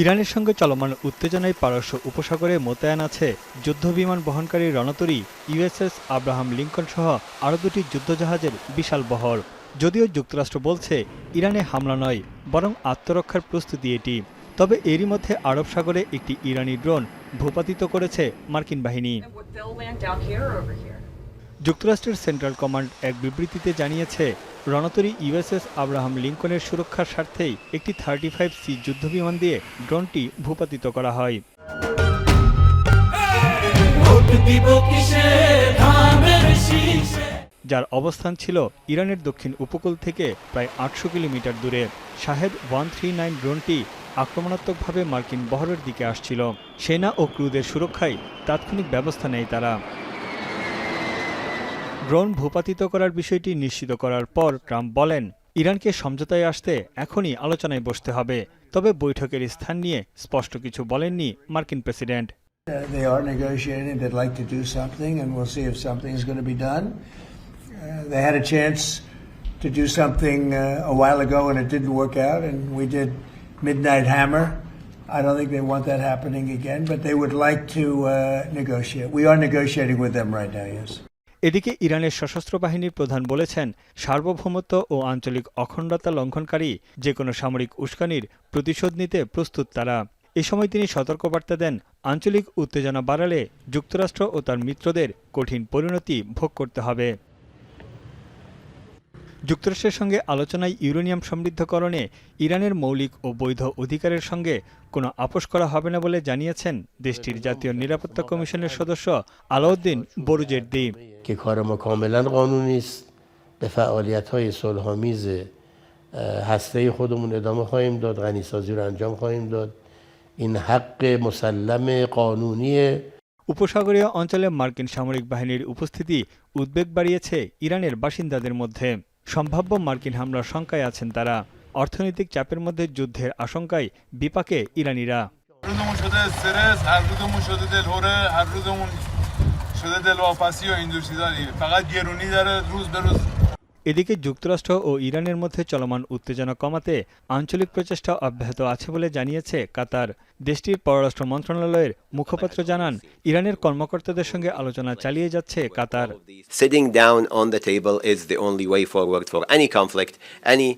ইরানের সঙ্গে চলমান উত্তেজনায় পারস্য উপসাগরে মোতায়েন আছে যুদ্ধবিমান বহনকারী রণতরী ইউএসএস আব্রাহাম লিঙ্কন সহ আরও দুটি যুদ্ধজাহাজের বিশাল বহর। যদিও যুক্তরাষ্ট্র বলছে ইরানে হামলা নয়, বরং আত্মরক্ষার প্রস্তুতি এটি। তবে এরই মধ্যে আরব সাগরে একটি ইরানি ড্রোন ভূপাতিত করেছে মার্কিন বাহিনী। যুক্তরাষ্ট্রের সেন্ট্রাল কমান্ড এক বিবৃতিতে জানিয়েছে, রণতরী ইউএসএস আব্রাহাম লিঙ্কনের সুরক্ষার স্বার্থেই একটি 35C যুদ্ধবিমান দিয়ে ড্রোনটি ভূপাতিত করা হয়। যার অবস্থান ছিল ইরানের দক্ষিণ উপকূল থেকে প্রায় 800 কিলোমিটার দূরে। শাহেদ 139 ড্রোনটি আক্রমণাত্মকভাবে মার্কিন বহরের দিকে আসছিল। সেনা ও ক্রুদের সুরক্ষায় তাৎক্ষণিক ব্যবস্থা নেয় তারা। ড্রোন ভূপাতিত করার বিষয়টি নিশ্চিত করার পর ট্রাম্প বলেন, ইরানকে সমঝোতায় আসতে এখনই আলোচনায় বসতে হবে। তবে বৈঠকের স্থান নিয়ে স্পষ্ট কিছু বলেননি মার্কিন president. They are negotiating. They'd like to do something, and we'll see if something is going to be done. They had a chance to do something a while ago, and it didn't work out, and we did Midnight Hammer. I don't think they want that happening again, but they would like to negotiate. We are negotiating with them right now, yes. এদিকে ইরানের সশস্ত্র বাহিনীর প্রধান বলেছেন, সার্বভৌমত্ব ও আঞ্চলিক অখণ্ডতা লঙ্ঘনকারী যে কোনো সামরিক উস্কানির প্রতিশোধ নিতে প্রস্তুত তারা। এ সময় তিনি সতর্কবার্তা দেন, আঞ্চলিক উত্তেজনা বাড়ালে যুক্তরাষ্ট্র ও তার মিত্রদের কঠিন পরিণতি ভোগ করতে হবে। যুক্তরাষ্ট্রের সঙ্গে আলোচনায় ইউরেনিয়াম সমৃদ্ধকরণে ইরানের মৌলিক ও বৈধ অধিকারের সঙ্গে কোনো আপোষ করা হবে না বলে জানিয়েছেন দেশটির জাতীয় নিরাপত্তা কমিশনের সদস্য আলাউদ্দিন বুরুজের্দি। که کار ما کاملا قانونی است به فعالیت‌های صلح‌آمیز هسته‌ای خودمون ادامه خواهیم داد غنیسازی رو انجام خواهیم داد این حق مسلم قانونیه উপসাগরীয় অঞ্চলে মার্কিন সামরিক বাহিনীর উপস্থিতি উদ্বেগ বাড়িয়েছে ইরানের বাসিন্দাদের মধ্যে। সম্ভাব্য মার্কিন হামলার শঙ্কায় আছেন তারা। অর্থনৈতিক চাপের মধ্যে যুদ্ধের আশঙ্কায় বিপাকে ইরানিরা। এদিকে যুক্তরাষ্ট্র ও ইরানের মধ্যে চলমান উত্তেজনা কমাতে আঞ্চলিক প্রচেষ্টা অব্যাহত আছে বলে জানিয়েছে কাতার। দেশটির পররাষ্ট্র মন্ত্রণালয়ের মুখপাত্র জানান, ইরানের কর্মকর্তাদের সঙ্গে আলোচনা চালিয়ে যাচ্ছে কাতার। Sitting down on the table is the only way forward for any conflict, any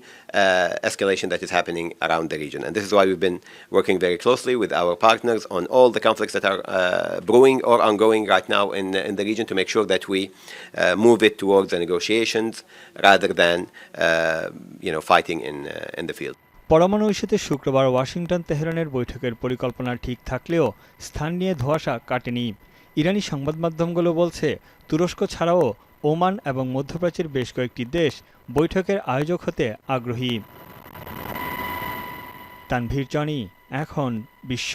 escalation that is happening around the region. And this is why we've been working very closely with our partners on all the conflicts that are brewing or ongoing right now in the region to make sure that we move it towards the negotiations rather than fighting in the field. পরমাণু ইস্যুতে শুক্রবার Washington তেহরানের বৈঠকের পরিকল্পনা ঠিক থাকলেও স্থান নিয়ে ধোঁয়াশা কাটেনি। ইরানি সংবাদ মাধ্যমগুলো বলছে, তুরস্ক ছাড়াও ওমান এবং মধ্যপ্রাচ্যের বেশ কয়েকটি দেশ বৈঠকের আয়োজক হতে আগ্রহী। তানভীর জনি, এখন বিশ্ব।